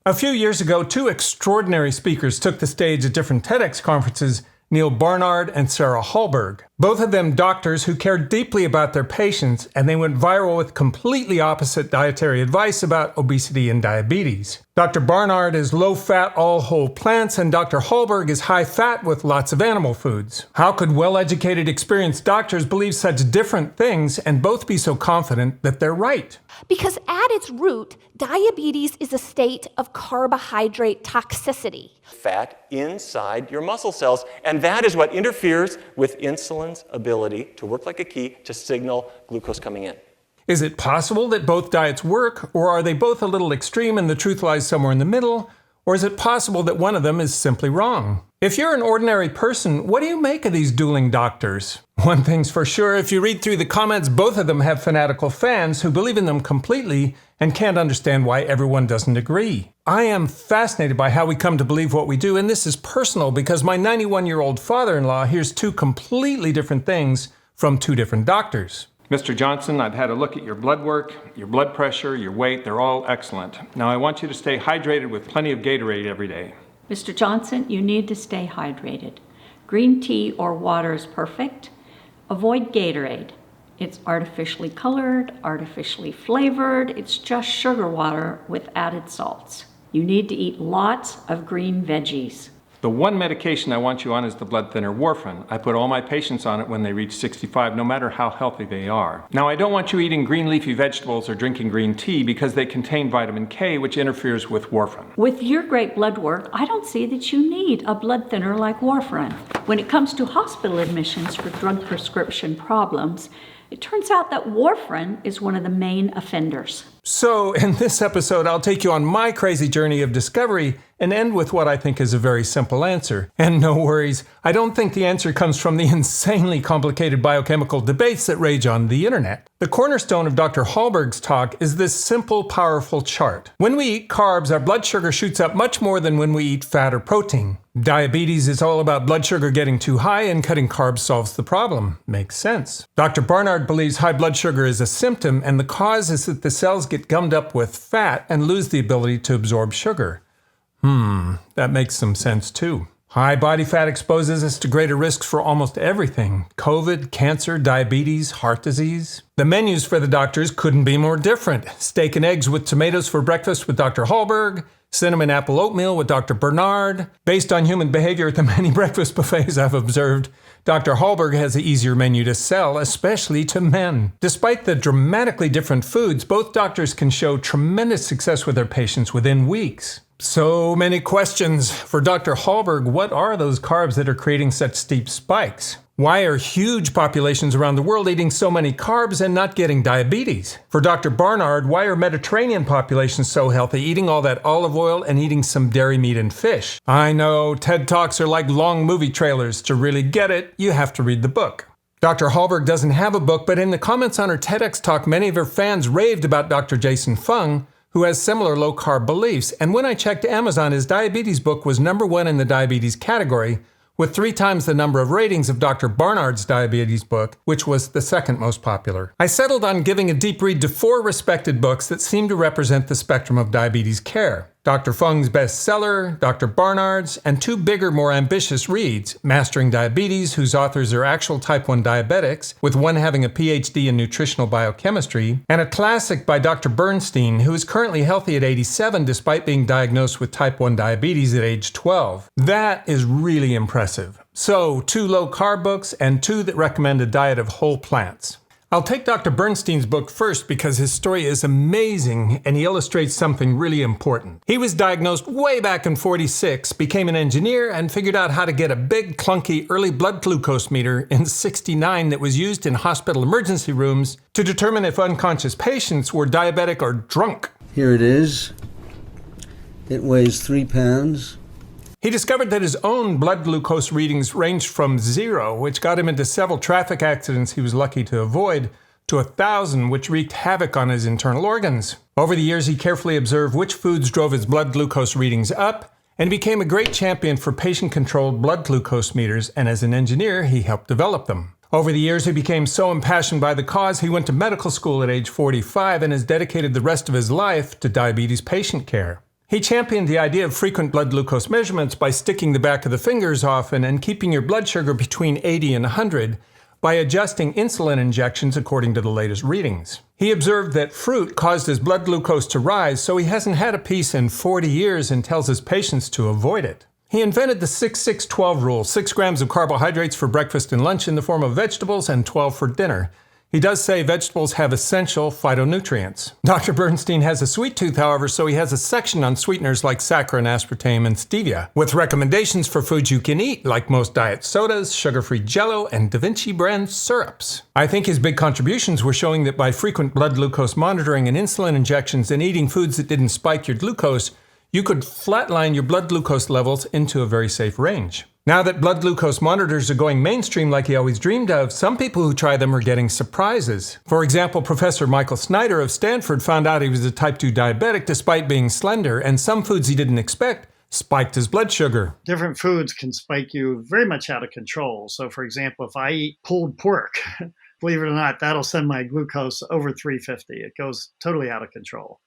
A few years ago, two extraordinary speakers took the stage at different TEDx conferences, Neal Barnard and Hallberg. Both of them doctors who cared deeply about their patients, and they went viral with completely opposite dietary advice about obesity and diabetes. Dr. Barnard is low-fat, all-whole plants, and Dr. Hallberg is high-fat with lots of animal foods. How could well-educated, experienced doctors believe such different things and both be so confident that they're right? Because at its root, diabetes is a state of carbohydrate toxicity. Fat inside your muscle cells, and that is what interferes with insulin's ability to work like a key to signal glucose coming in. Is it possible that both diets work, or are they both a little extreme and the truth lies somewhere in the middle? Or is it possible that one of them is simply wrong? If you're an ordinary person, what do you make of these dueling doctors? One thing's for sure, if you read through the comments, both of them have fanatical fans who believe in them completely and can't understand why everyone doesn't agree. I am fascinated by how we come to believe what we do, and this is personal because my 91-year-old father-in-law hears two completely different things from two different doctors. Mr. Johnson, I've had a look at your blood work, your blood pressure, your weight, they're all excellent. Now I want you to stay hydrated with plenty of Gatorade every day. Mr. Johnson, you need to stay hydrated. Green tea or water is perfect. Avoid Gatorade. It's artificially colored, artificially flavored. It's just sugar water with added salts. You need to eat lots of green veggies. The one medication I want you on is the blood thinner warfarin. I put all my patients on it when they reach 65, no matter how healthy they are. Now, I don't want you eating green leafy vegetables or drinking green tea because they contain vitamin K, which interferes with warfarin. With your great blood work, I don't see that you need a blood thinner like warfarin. When it comes to hospital admissions for drug prescription problems, it turns out that warfarin is one of the main offenders. So, in this episode, I'll take you on my crazy journey of discovery and end with what I think is a very simple answer. And no worries, I don't think the answer comes from the insanely complicated biochemical debates that rage on the internet. The cornerstone of Dr. Hallberg's talk is this simple, powerful chart. When we eat carbs, our blood sugar shoots up much more than when we eat fat or protein. Diabetes is all about blood sugar getting too high, and cutting carbs solves the problem. Makes sense. Dr. Barnard believes high blood sugar is a symptom, and the cause is that the cells get gummed up with fat and lose the ability to absorb sugar. That makes some sense too. High body fat exposes us to greater risks for almost everything. COVID, cancer, diabetes, heart disease. The menus for the doctors couldn't be more different. Steak and eggs with tomatoes for breakfast with Dr. Hallberg. Cinnamon apple oatmeal with Dr. Barnard. Based on human behavior at the many breakfast buffets I've observed, Dr. Hallberg has an easier menu to sell, especially to men. Despite the dramatically different foods, both doctors can show tremendous success with their patients within weeks. So many questions. For Dr. Hallberg, what are those carbs that are creating such steep spikes? Why are huge populations around the world eating so many carbs and not getting diabetes? For Dr. Barnard, why are Mediterranean populations so healthy, eating all that olive oil and eating some dairy meat and fish? I know, TED Talks are like long movie trailers. To really get it, you have to read the book. Dr. Hallberg doesn't have a book, but in the comments on her TEDx talk, many of her fans raved about Dr. Jason Fung, who has similar low-carb beliefs. And when I checked Amazon, his diabetes book was #1 in the diabetes category, with 3 times the number of ratings of Dr. Barnard's diabetes book, which was the second most popular. I settled on giving a deep read to 4 respected books that seem to represent the spectrum of diabetes care. Dr. Fung's bestseller, Dr. Barnard's, and 2 bigger, more ambitious reads, Mastering Diabetes, whose authors are actual type 1 diabetics, with one having a PhD in nutritional biochemistry, and a classic by Dr. Bernstein, who is currently healthy at 87 despite being diagnosed with type 1 diabetes at age 12. That is really impressive. So, 2 low-carb books and 2 that recommend a diet of whole plants. I'll take Dr. Bernstein's book first because his story is amazing and he illustrates something really important. He was diagnosed way back in '46, became an engineer, and figured out how to get a big, clunky early blood glucose meter in '69 that was used in hospital emergency rooms to determine if unconscious patients were diabetic or drunk. Here it is. It weighs 3 pounds. He discovered that his own blood glucose readings ranged from 0, which got him into several traffic accidents he was lucky to avoid, to 1,000, which wreaked havoc on his internal organs. Over the years, he carefully observed which foods drove his blood glucose readings up, and became a great champion for patient-controlled blood glucose meters, and as an engineer, he helped develop them. Over the years, he became so impassioned by the cause, he went to medical school at age 45 and has dedicated the rest of his life to diabetes patient care. He championed the idea of frequent blood glucose measurements by sticking the back of the fingers often and keeping your blood sugar between 80 and 100 by adjusting insulin injections according to the latest readings. He observed that fruit caused his blood glucose to rise, so he hasn't had a piece in 40 years and tells his patients to avoid it. He invented the 6-6-12 rule, 6 grams of carbohydrates for breakfast and lunch in the form of vegetables and 12 for dinner. He does say vegetables have essential phytonutrients. Dr. Bernstein has a sweet tooth, however, so he has a section on sweeteners like saccharin, aspartame, and stevia, with recommendations for foods you can eat, like most diet sodas, sugar-free Jell-O, and Da Vinci brand syrups. I think his big contributions were showing that by frequent blood glucose monitoring and insulin injections and eating foods that didn't spike your glucose, you could flatline your blood glucose levels into a very safe range. Now that blood glucose monitors are going mainstream like he always dreamed of, some people who try them are getting surprises. For example, Professor Michael Snyder of Stanford found out he was a type 2 diabetic despite being slender, and some foods he didn't expect spiked his blood sugar. Different foods can spike you very much out of control. So for example, if I eat pulled pork, believe it or not, that'll send my glucose over 350. It goes totally out of control.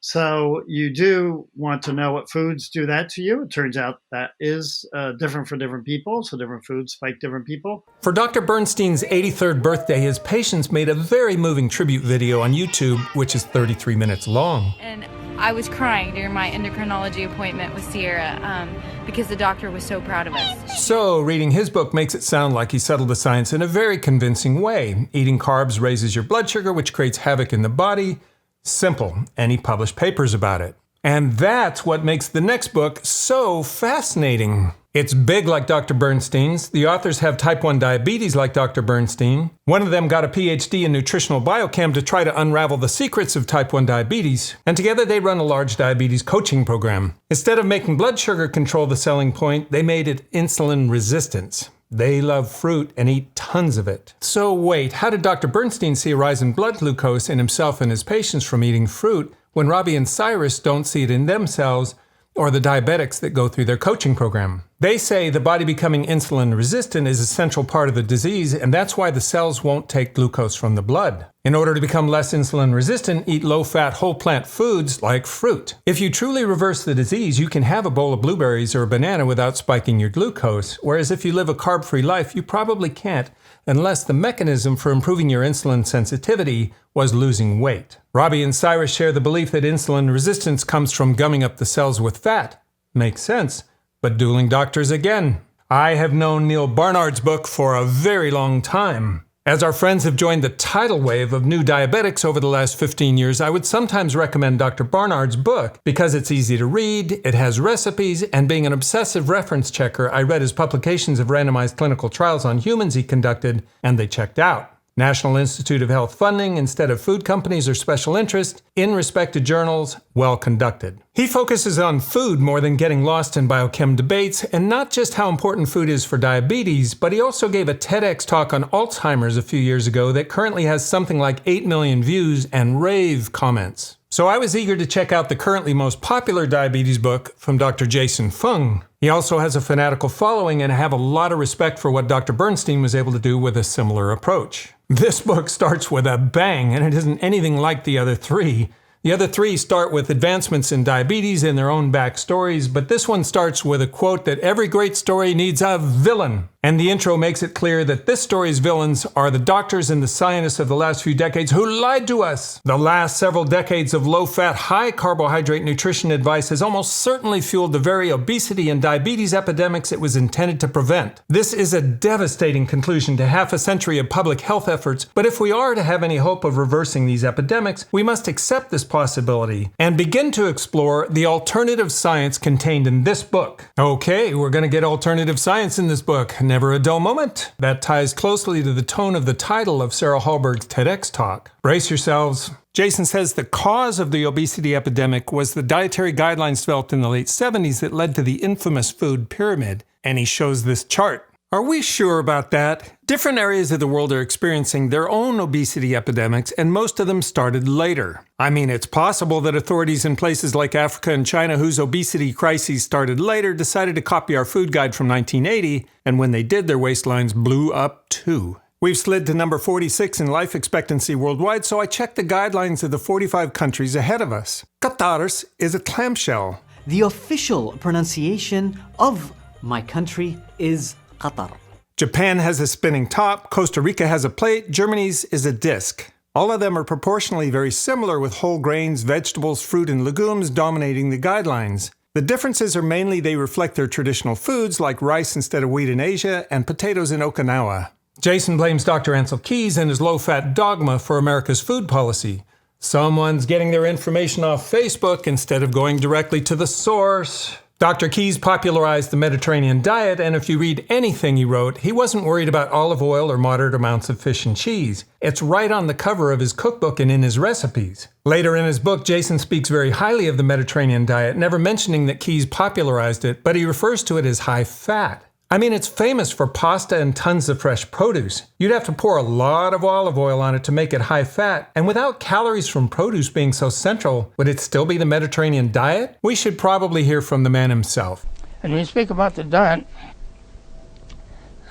So you do want to know what foods do that to you. It turns out that is different for different people. So different foods spike different people. For Dr. Bernstein's 83rd birthday, his patients made a very moving tribute video on YouTube, which is 33 minutes long. And I was crying during my endocrinology appointment with Sierra because the doctor was so proud of us. So, reading his book makes it sound like he settled the science in a very convincing way. Eating carbs raises your blood sugar, which creates havoc in the body. Simple, and he published papers about it. And that's what makes the next book so fascinating. It's big like Dr. Bernstein's. The authors have type 1 diabetes like Dr. Bernstein. One of them got a PhD in nutritional biochem to try to unravel the secrets of type 1 diabetes, and together they run a large diabetes coaching program. Instead of making blood sugar control the selling point, they made it insulin resistance. They love fruit and eat tons of it. So wait, how did Dr. Bernstein see a rise in blood glucose in himself and his patients from eating fruit when Robby and Cyrus don't see it in themselves or the diabetics that go through their coaching program? They say the body becoming insulin resistant is a central part of the disease, and that's why the cells won't take glucose from the blood. In order to become less insulin resistant, eat low-fat whole plant foods like fruit. If you truly reverse the disease, you can have a bowl of blueberries or a banana without spiking your glucose, whereas if you live a carb-free life, you probably can't unless the mechanism for improving your insulin sensitivity was losing weight. Robby and Cyrus share the belief that insulin resistance comes from gumming up the cells with fat. Makes sense. But dueling doctors again. I have known Neal Barnard's book for a very long time. As our friends have joined the tidal wave of new diabetics over the last 15 years, I would sometimes recommend Dr. Barnard's book because it's easy to read, it has recipes, and being an obsessive reference checker, I read his publications of randomized clinical trials on humans he conducted, and they checked out. National Institute of Health funding instead of food companies or special interest, in respected journals, well conducted. He focuses on food more than getting lost in biochem debates, and not just how important food is for diabetes, but he also gave a TEDx talk on Alzheimer's a few years ago that currently has something like 8 million views and rave comments. So I was eager to check out the currently most popular diabetes book from Dr. Jason Fung. He also has a fanatical following, and I have a lot of respect for what Dr. Bernstein was able to do with a similar approach. This book starts with a bang, and it isn't anything like the other three. The other three start with advancements in diabetes and their own backstories, but this one starts with a quote that every great story needs a villain. And the intro makes it clear that this story's villains are the doctors and the scientists of the last few decades who lied to us. The last several decades of low-fat, high-carbohydrate nutrition advice has almost certainly fueled the very obesity and diabetes epidemics it was intended to prevent. This is a devastating conclusion to half a century of public health efforts, but if we are to have any hope of reversing these epidemics, we must accept this possibility and begin to explore the alternative science contained in this book. Okay, we're going to get alternative science in this book. Never a dull moment. That ties closely to the tone of the title of Sarah Hallberg's TEDx talk. Brace yourselves. Jason says the cause of the obesity epidemic was the dietary guidelines developed in the late 70s that led to the infamous food pyramid, and he shows this chart. Are we sure about that? Different areas of the world are experiencing their own obesity epidemics, and most of them started later. I mean, it's possible that authorities in places like Africa and China whose obesity crises started later decided to copy our food guide from 1980, and when they did, their waistlines blew up too. We've slid to number 46 in life expectancy worldwide, so I checked the guidelines of the 45 countries ahead of us. Qatar's is a clamshell. the official pronunciation of my country is Qatar. Japan has a spinning top, Costa Rica has a plate, Germany's is a disc. All of them are proportionally very similar, with whole grains, vegetables, fruit, and legumes dominating the guidelines. The differences are mainly they reflect their traditional foods, like rice instead of wheat in Asia and potatoes in Okinawa. Jason blames Dr. Ansel Keys and his low-fat dogma for America's food policy. Someone's getting their information off Facebook instead of going directly to the source. Dr. Keys popularized the Mediterranean diet, and if you read anything he wrote, he wasn't worried about olive oil or moderate amounts of fish and cheese. It's right on the cover of his cookbook and in his recipes. Later in his book, Jason speaks very highly of the Mediterranean diet, never mentioning that Keys popularized it, but he refers to it as high fat. I mean, it's famous for pasta and tons of fresh produce. You'd have to pour a lot of olive oil on it to make it high fat, and without calories from produce being so central, would it still be the Mediterranean diet? We should probably hear from the man himself. And when you speak about the diet,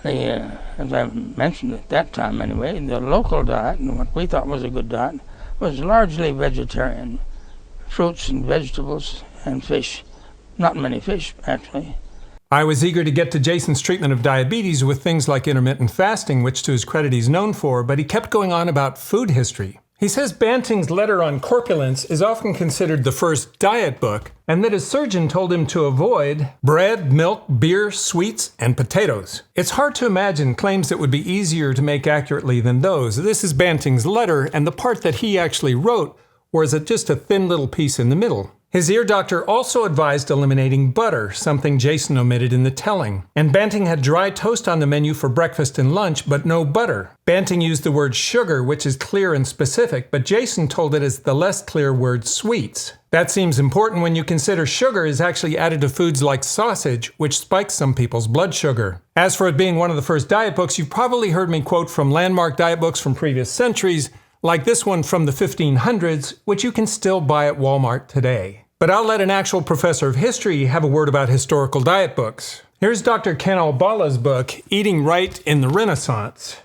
as I mentioned at that time anyway, the local diet, and what we thought was a good diet, was largely vegetarian. Fruits and vegetables and fish. Not many fish, actually. I was eager to get to Jason's treatment of diabetes with things like intermittent fasting, which to his credit he's known for, but he kept going on about food history. He says Banting's letter on corpulence is often considered the first diet book, and that his surgeon told him to avoid bread, milk, beer, sweets, and potatoes. It's hard to imagine claims that would be easier to make accurately than those. This is Banting's letter, and the part that he actually wrote was just a thin little piece in the middle. His ear doctor also advised eliminating butter, something Jason omitted in the telling. And Banting had dry toast on the menu for breakfast and lunch, but no butter. Banting used the word sugar, which is clear and specific, but Jason told it as the less clear word sweets. That seems important when you consider sugar is actually added to foods like sausage, which spikes some people's blood sugar. As for it being one of the first diet books, you've probably heard me quote from landmark diet books from previous centuries, like this one from the 1500s, which you can still buy at Walmart today. But I'll let an actual professor of history have a word about historical diet books. Here's Dr. Ken Albala's book, Eating Right in the Renaissance.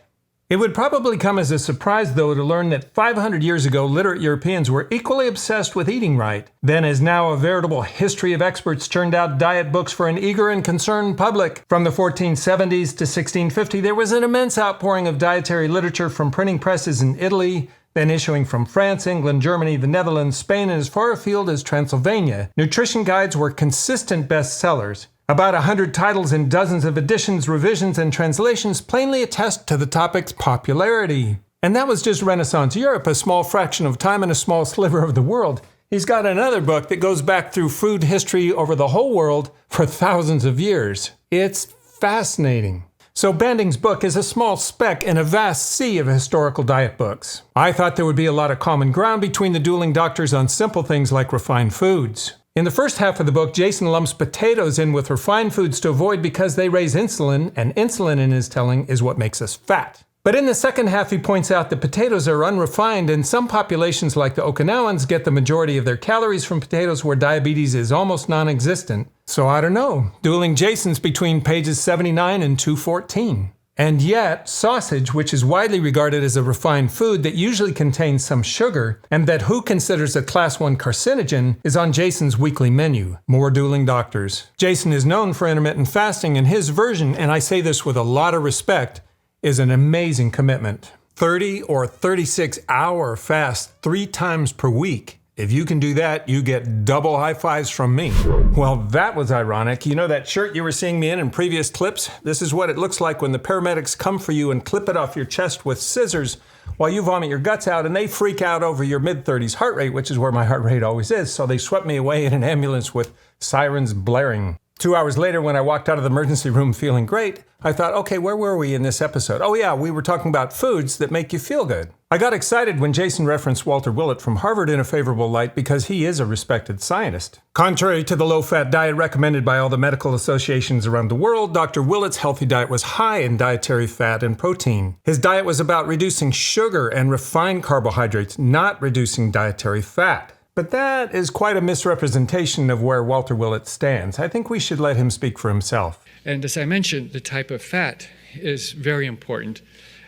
It would probably come as a surprise, though, to learn that 500 years ago, literate Europeans were equally obsessed with eating right. Then, as now a veritable history of experts churned out diet books for an eager and concerned public. From the 1470s to 1650, there was an immense outpouring of dietary literature from printing presses in Italy, then issuing from France, England, Germany, the Netherlands, Spain, and as far afield as Transylvania. Nutrition guides were consistent bestsellers. About 100 titles and dozens of editions, revisions, and translations plainly attest to the topic's popularity. And that was just Renaissance Europe, a small fraction of time and a small sliver of the world. He's got another book that goes back through food history over the whole world for thousands of years. It's fascinating. So Banting's book is a small speck in a vast sea of historical diet books. I thought there would be a lot of common ground between the dueling doctors on simple things like refined foods. In the first half of the book, Jason lumps potatoes in with refined foods to avoid because they raise insulin, and insulin, in his telling, is what makes us fat. But in the second half, he points out that potatoes are unrefined, and some populations like the Okinawans get the majority of their calories from potatoes where diabetes is almost non-existent. So I don't know, dueling Jasons between pages 79 and 214. And yet, sausage, which is widely regarded as a refined food that usually contains some sugar, and that WHO considers a class 1 carcinogen, is on Jason's weekly menu. More dueling doctors. Jason is known for intermittent fasting, and his version, and I say this with a lot of respect, is an amazing commitment. 30 or 36-hour fast 3 times per week. If you can do that, you get double high fives from me. Well, that was ironic. You know that shirt you were seeing me in previous clips? This is what it looks like when the paramedics come for you and clip it off your chest with scissors while you vomit your guts out, and they freak out over your mid-30s heart rate, which is where my heart rate always is. So they swept me away in an ambulance with sirens blaring. 2 hours later, when I walked out of the emergency room feeling great, I thought, okay, where were we in this episode? Oh yeah, we were talking about foods that make you feel good. I got excited when Jason referenced Walter Willett from Harvard in a favorable light because he is a respected scientist. Contrary to the low-fat diet recommended by all the medical associations around the world, Dr. Willett's healthy diet was high in dietary fat and protein. His diet was about reducing sugar and refined carbohydrates, not reducing dietary fat. But that is quite a misrepresentation of where Walter Willett stands. I think we should let him speak for himself. And as I mentioned, the type of fat is very important.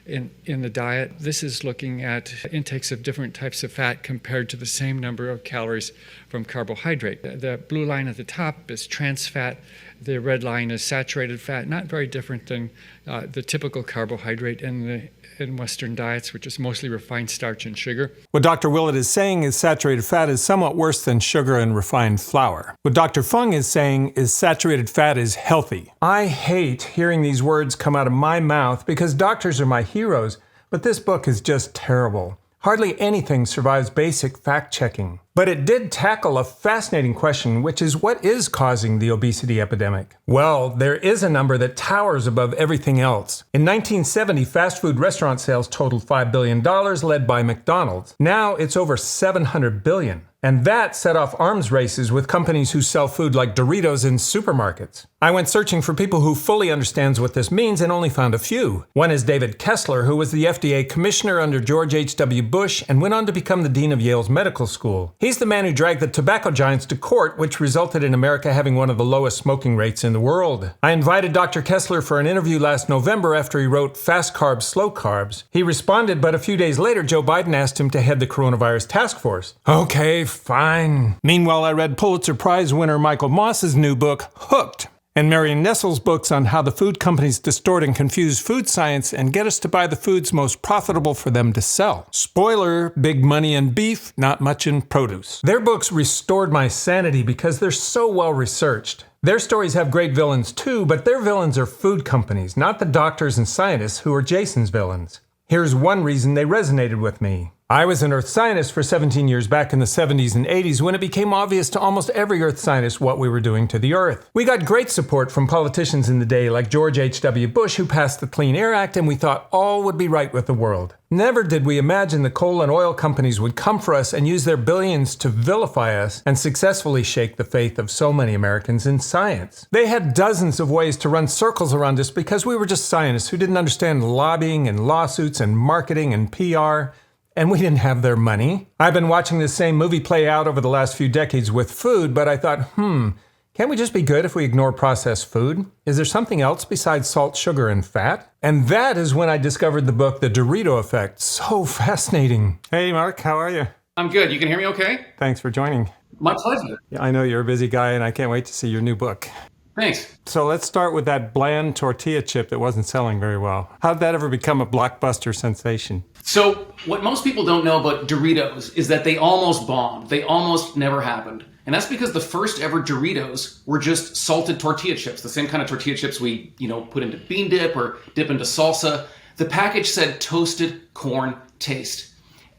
in the diet. This is looking at intakes of different types of fat compared to the same number of calories from carbohydrate. The blue line at the top is trans fat. The red line is saturated fat, not very different than the typical carbohydrate in Western diets, which is mostly refined starch and sugar. What Dr. Willett is saying is saturated fat is somewhat worse than sugar and refined flour. What Dr. Fung is saying is saturated fat is healthy. I hate hearing these words come out of my mouth because doctors are my heroes, but this book is just terrible. Hardly anything survives basic fact-checking. But it did tackle a fascinating question, which is what is causing the obesity epidemic? Well, there is a number that towers above everything else. In 1970, fast food restaurant sales totaled $5 billion, led by McDonald's. Now it's over $700 billion. And that set off arms races with companies who sell food like Doritos in supermarkets. I went searching for people who fully understands what this means and only found a few. One is David Kessler, who was the FDA commissioner under George H.W. Bush and went on to become the dean of Yale's medical school. He's the man who dragged the tobacco giants to court, which resulted in America having one of the lowest smoking rates in the world. I invited Dr. Kessler for an interview last November after he wrote Fast Carbs, Slow Carbs. He responded, but a few days later, Joe Biden asked him to head the coronavirus task force. Okay, fine. Meanwhile, I read Pulitzer Prize winner Michael Moss's new book, Hooked, and Marion Nessel's books on how the food companies distort and confuse food science and get us to buy the foods most profitable for them to sell. Spoiler, big money in beef, not much in produce. Their books restored my sanity because they're so well researched. Their stories have great villains too, but their villains are food companies, not the doctors and scientists who are Jason's villains. Here's one reason they resonated with me. I was an earth scientist for 17 years back in the 70s and 80s when it became obvious to almost every earth scientist what we were doing to the earth. We got great support from politicians in the day like George H.W. Bush, who passed the Clean Air Act, and we thought all would be right with the world. Never did we imagine the coal and oil companies would come for us and use their billions to vilify us and successfully shake the faith of so many Americans in science. They had dozens of ways to run circles around us because we were just scientists who didn't understand lobbying and lawsuits and marketing and PR. And we didn't have their money. I've been watching this same movie play out over the last few decades with food, but I thought, can't we just be good if we ignore processed food? Is there something else besides salt, sugar, and fat? And that is when I discovered the book, The Dorito Effect. So fascinating. Hey, Mark, how are you? I'm good. You can hear me okay? Thanks for joining. My pleasure. Yeah, I know you're a busy guy, and I can't wait to see your new book. Thanks. So let's start with that bland tortilla chip that wasn't selling very well. How did that ever become a blockbuster sensation? So what most people don't know about Doritos is that they almost bombed. They almost never happened. And that's because the first ever Doritos were just salted tortilla chips, the same kind of tortilla chips we, put into bean dip or dip into salsa. The package said toasted corn taste.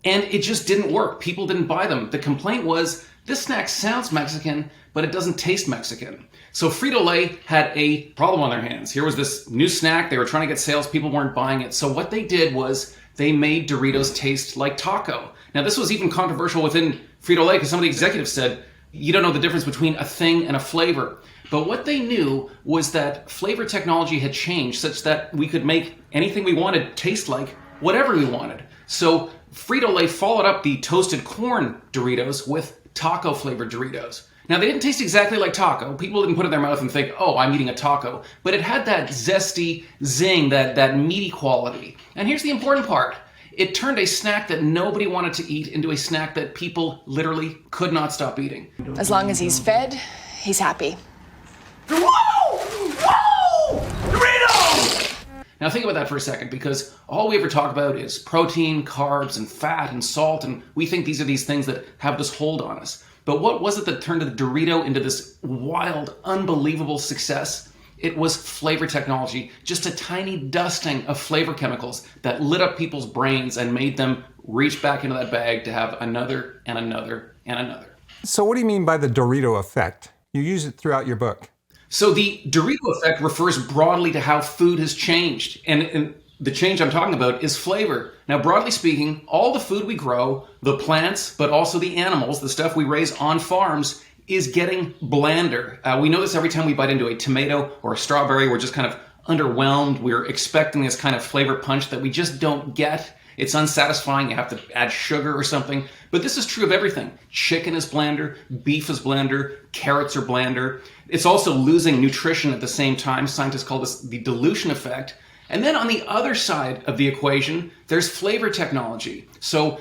And it just didn't work. People didn't buy them. The complaint was, this snack sounds Mexican, but it doesn't taste Mexican. So Frito-Lay had a problem on their hands. Here was this new snack. They were trying to get sales. People weren't buying it. So what they did was they made Doritos taste like taco. Now, this was even controversial within Frito-Lay because some of the executives said, you don't know the difference between a thing and a flavor. But what they knew was that flavor technology had changed such that we could make anything we wanted taste like whatever we wanted. So Frito-Lay followed up the toasted corn Doritos with taco flavored Doritos. Now, they didn't taste exactly like taco. People didn't put it in their mouth and think, oh, I'm eating a taco. But it had that zesty zing, that meaty quality. And here's the important part. It turned a snack that nobody wanted to eat into a snack that people literally could not stop eating. As long as he's fed, he's happy. Whoa! Whoa! Doritos! Now think about that for a second, because all we ever talk about is protein, carbs, and fat, and salt, and we think these are these things that have this hold on us. But what was it that turned the Dorito into this wild, unbelievable success? It was flavor technology, just a tiny dusting of flavor chemicals that lit up people's brains and made them reach back into that bag to have another and another and another. So what do you mean by the Dorito effect? You use it throughout your book. So the Dorito effect refers broadly to how food has changed. And the change I'm talking about is flavor. Now, broadly speaking, all the food we grow, the plants, but also the animals, the stuff we raise on farms, is getting blander. We know this every time we bite into a tomato or a strawberry. We're just kind of underwhelmed. We're expecting this kind of flavor punch that we just don't get. It's unsatisfying. You have to add sugar or something. But this is true of everything. Chicken is blander, beef is blander, carrots are blander. It's also losing nutrition at the same time. Scientists call this the dilution effect. And then on the other side of the equation, there's flavor technology. So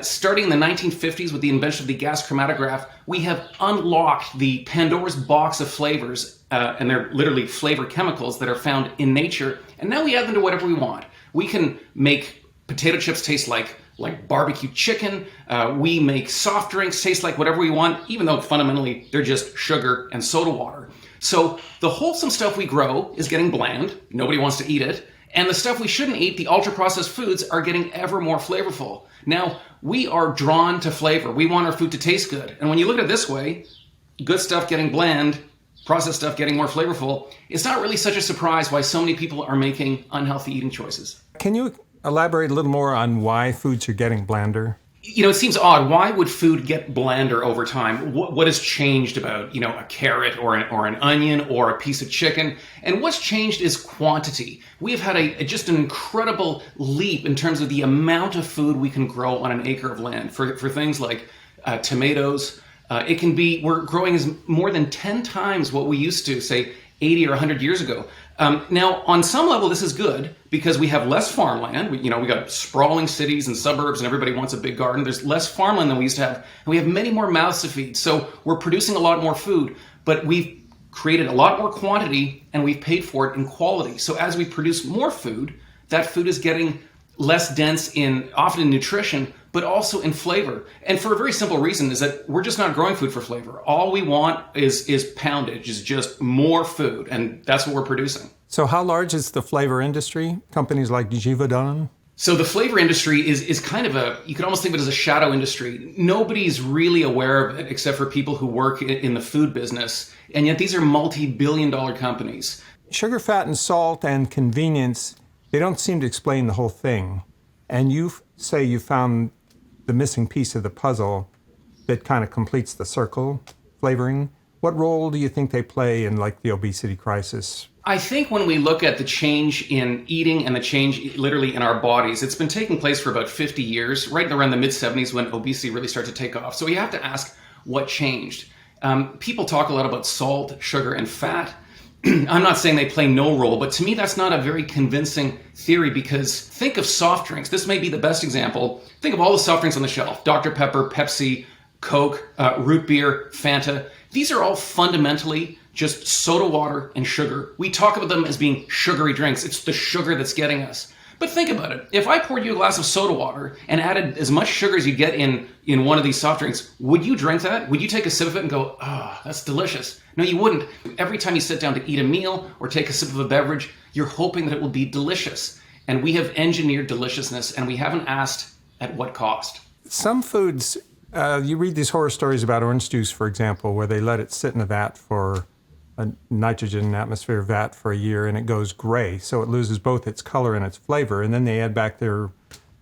starting in the 1950s with the invention of the gas chromatograph, we have unlocked the Pandora's box of flavors, and they're literally flavor chemicals that are found in nature. And now we add them to whatever we want. We can make potato chips taste like barbecue chicken. We make soft drinks taste like whatever we want, even though fundamentally they're just sugar and soda water. So the wholesome stuff we grow is getting bland. Nobody wants to eat it. And the stuff we shouldn't eat, the ultra-processed foods, are getting ever more flavorful. Now, we are drawn to flavor. We want our food to taste good. And when you look at it this way, good stuff getting bland, processed stuff getting more flavorful, it's not really such a surprise why so many people are making unhealthy eating choices. Can you elaborate a little more on why foods are getting blander? You know, it seems odd. Why would food get blander over time? What has changed about, a carrot or an onion or a piece of chicken? And what's changed is quantity. We have had just an incredible leap in terms of the amount of food we can grow on an acre of land. For things like tomatoes, we're growing more than 10 times what we used to, say, 80 or 100 years ago. Now, on some level, this is good because we have less farmland. We got sprawling cities and suburbs and everybody wants a big garden. There's less farmland than we used to have. And we have many more mouths to feed. So we're producing a lot more food, but we've created a lot more quantity and we've paid for it in quality. So as we produce more food, that food is getting less dense often in nutrition, but also in flavor. And for a very simple reason is that we're just not growing food for flavor. All we want is poundage, is just more food, and that's what we're producing. So how large is the flavor industry? Companies like Givaudan? So the flavor industry is kind of you could almost think of it as a shadow industry. Nobody's really aware of it except for people who work in the food business, and yet these are multi-billion-dollar companies. Sugar, fat, and salt and convenience, they don't seem to explain the whole thing. And you say you found the missing piece of the puzzle that kind of completes the circle, flavoring. What role do you think they play in the obesity crisis? I think when we look at the change in eating and the change literally in our bodies, it's been taking place for about 50 years, right around the mid-70s when obesity really started to take off. So we have to ask what changed. People talk a lot about salt, sugar, and fat. I'm not saying they play no role, but to me that's not a very convincing theory because think of soft drinks. This may be the best example. Think of all the soft drinks on the shelf. Dr. Pepper, Pepsi, Coke, root beer, Fanta. These are all fundamentally just soda water and sugar. We talk about them as being sugary drinks. It's the sugar that's getting us. But think about it. If I poured you a glass of soda water and added as much sugar as you get in one of these soft drinks, would you drink that? Would you take a sip of it and go, that's delicious? No, you wouldn't. Every time you sit down to eat a meal or take a sip of a beverage, you're hoping that it will be delicious. And we have engineered deliciousness, and we haven't asked at what cost. Some foods, you read these horror stories about orange juice, for example, where they let it sit in a vat for a nitrogen atmosphere vat for a year and it goes gray. So it loses both its color and its flavor. And then they add back their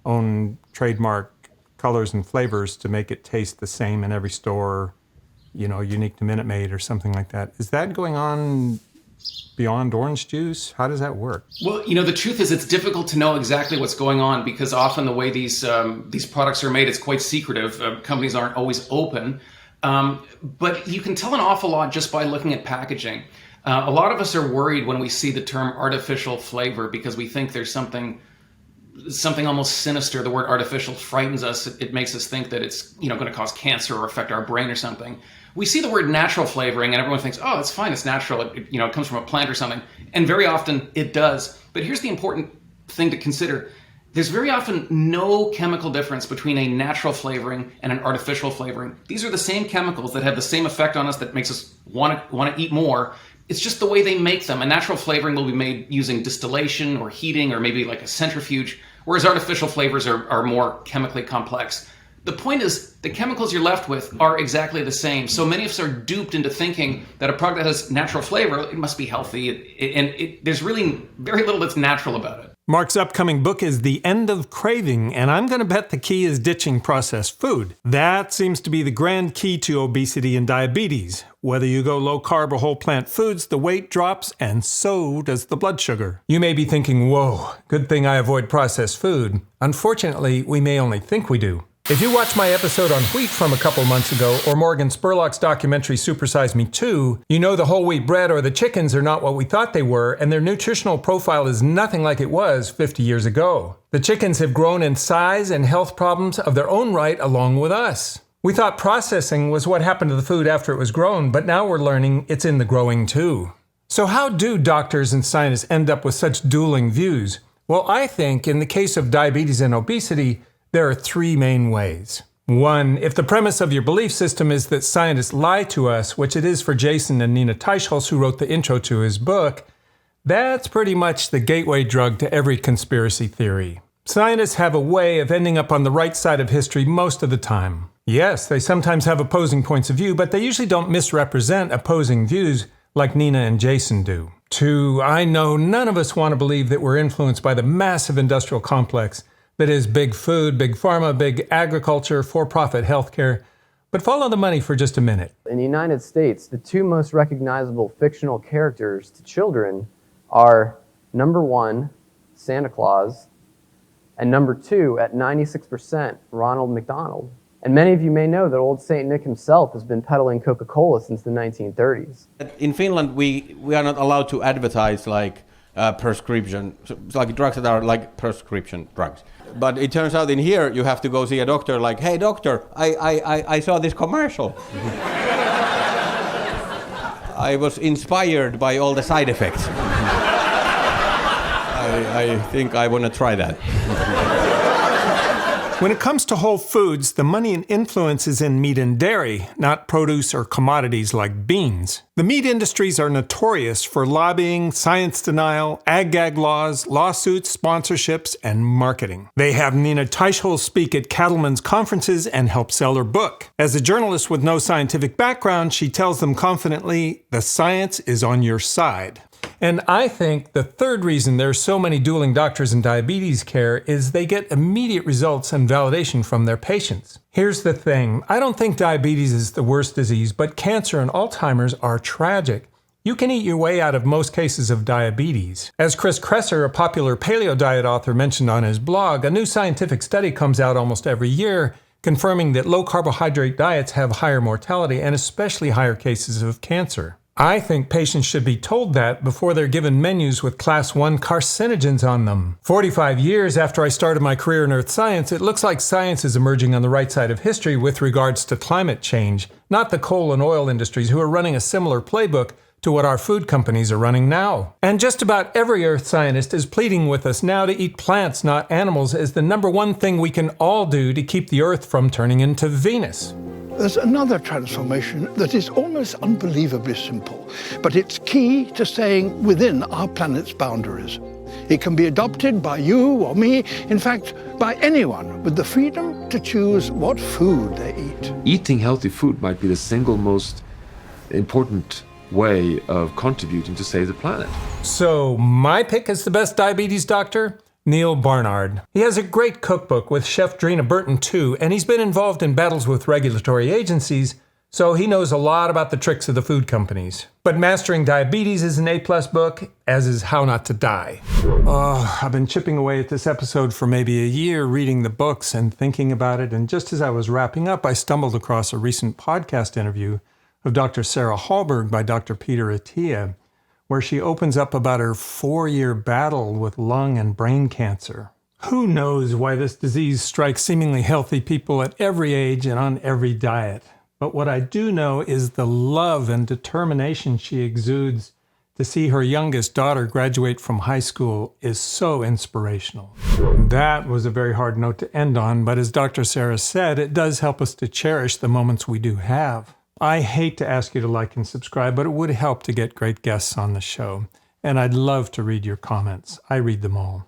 own trademark colors and flavors to make it taste the same in every store, unique to Minute Maid or something like that. Is that going on beyond orange juice? How does that work? Well, the truth is it's difficult to know exactly what's going on because often the way these products are made, it's quite secretive. Companies aren't always open. But you can tell an awful lot just by looking at packaging. A lot of us are worried when we see the term artificial flavor because we think there's something almost sinister. The word artificial frightens us. It makes us think that it's going to cause cancer or affect our brain or something. We see the word natural flavoring and everyone thinks, oh, it's fine, it's natural. It comes from a plant or something. And very often it does. But here's the important thing to consider. There's very often no chemical difference between a natural flavoring and an artificial flavoring. These are the same chemicals that have the same effect on us that makes us want to eat more. It's just the way they make them. A natural flavoring will be made using distillation or heating or maybe like a centrifuge, whereas artificial flavors are more chemically complex. The point is, the chemicals you're left with are exactly the same. So many of us are duped into thinking that a product that has natural flavor, it must be healthy. There's really very little that's natural about it. Mark's upcoming book is The End of Craving, and I'm going to bet the key is ditching processed food. That seems to be the grand key to obesity and diabetes. Whether you go low-carb or whole plant foods, the weight drops, and so does the blood sugar. You may be thinking, whoa, good thing I avoid processed food. Unfortunately, we may only think we do. If you watched my episode on wheat from a couple months ago, or Morgan Spurlock's documentary Supersize Me 2, you know the whole wheat bread or the chickens are not what we thought they were, and their nutritional profile is nothing like it was 50 years ago. The chickens have grown in size and health problems of their own right along with us. We thought processing was what happened to the food after it was grown, but now we're learning it's in the growing too. So how do doctors and scientists end up with such dueling views? Well, I think in the case of diabetes and obesity, there are three main ways. One, if the premise of your belief system is that scientists lie to us, which it is for Jason and Nina Teicholz, who wrote the intro to his book, that's pretty much the gateway drug to every conspiracy theory. Scientists have a way of ending up on the right side of history most of the time. Yes, they sometimes have opposing points of view, but they usually don't misrepresent opposing views like Nina and Jason do. Two, I know none of us want to believe that we're influenced by the massive industrial complex that is big food, big pharma, big agriculture, for-profit healthcare. But follow the money for just a minute. In the United States, the two most recognizable fictional characters to children are number 1, Santa Claus, and number 2, at 96%, Ronald McDonald. And many of you may know that old Saint Nick himself has been peddling Coca-Cola since the 1930s. In Finland, we are not allowed to advertise like prescription, like drugs that are like prescription drugs. But it turns out in here, you have to go see a doctor like, hey doctor, I saw this commercial. I was inspired by all the side effects. I think I want to try that. When it comes to whole foods, the money and influence is in meat and dairy, not produce or commodities like beans. The meat industries are notorious for lobbying, science denial, ag-gag laws, lawsuits, sponsorships, and marketing. They have Nina Teicholz speak at cattlemen's conferences and help sell her book. As a journalist with no scientific background, she tells them confidently, the science is on your side. And I think the third reason there's so many dueling doctors in diabetes care is they get immediate results and validation from their patients. Here's the thing, I don't think diabetes is the worst disease, but cancer and Alzheimer's are tragic. You can eat your way out of most cases of diabetes. As Chris Kresser, a popular paleo diet author, mentioned on his blog, a new scientific study comes out almost every year confirming that low-carbohydrate diets have higher mortality and especially higher cases of cancer. I think patients should be told that before they're given menus with class 1 carcinogens on them. 45 years after I started my career in earth science, it looks like science is emerging on the right side of history with regards to climate change, not the coal and oil industries who are running a similar playbook to what our food companies are running now. And just about every earth scientist is pleading with us now to eat plants, not animals, as the number one thing we can all do to keep the earth from turning into Venus. There's another transformation that is almost unbelievably simple, but it's key to staying within our planet's boundaries. It can be adopted by you or me, in fact, by anyone with the freedom to choose what food they eat. Eating healthy food might be the single most important way of contributing to save the planet. So my pick is the best diabetes doctor? Neal Barnard. He has a great cookbook with Chef Drina Burton too, and he's been involved in battles with regulatory agencies, so he knows a lot about the tricks of the food companies. But Mastering Diabetes is an A+ book, as is How Not to Die. Oh, I've been chipping away at this episode for maybe a year, reading the books and thinking about it, and just as I was wrapping up, I stumbled across a recent podcast interview of Dr. Sarah Hallberg by Dr. Peter Attia, where she opens up about her 4-year battle with lung and brain cancer. Who knows why this disease strikes seemingly healthy people at every age and on every diet? But what I do know is the love and determination she exudes to see her youngest daughter graduate from high school is so inspirational. That was a very hard note to end on, but as Dr. Sarah said, it does help us to cherish the moments we do have. I hate to ask you to like and subscribe, but it would help to get great guests on the show. And I'd love to read your comments. I read them all.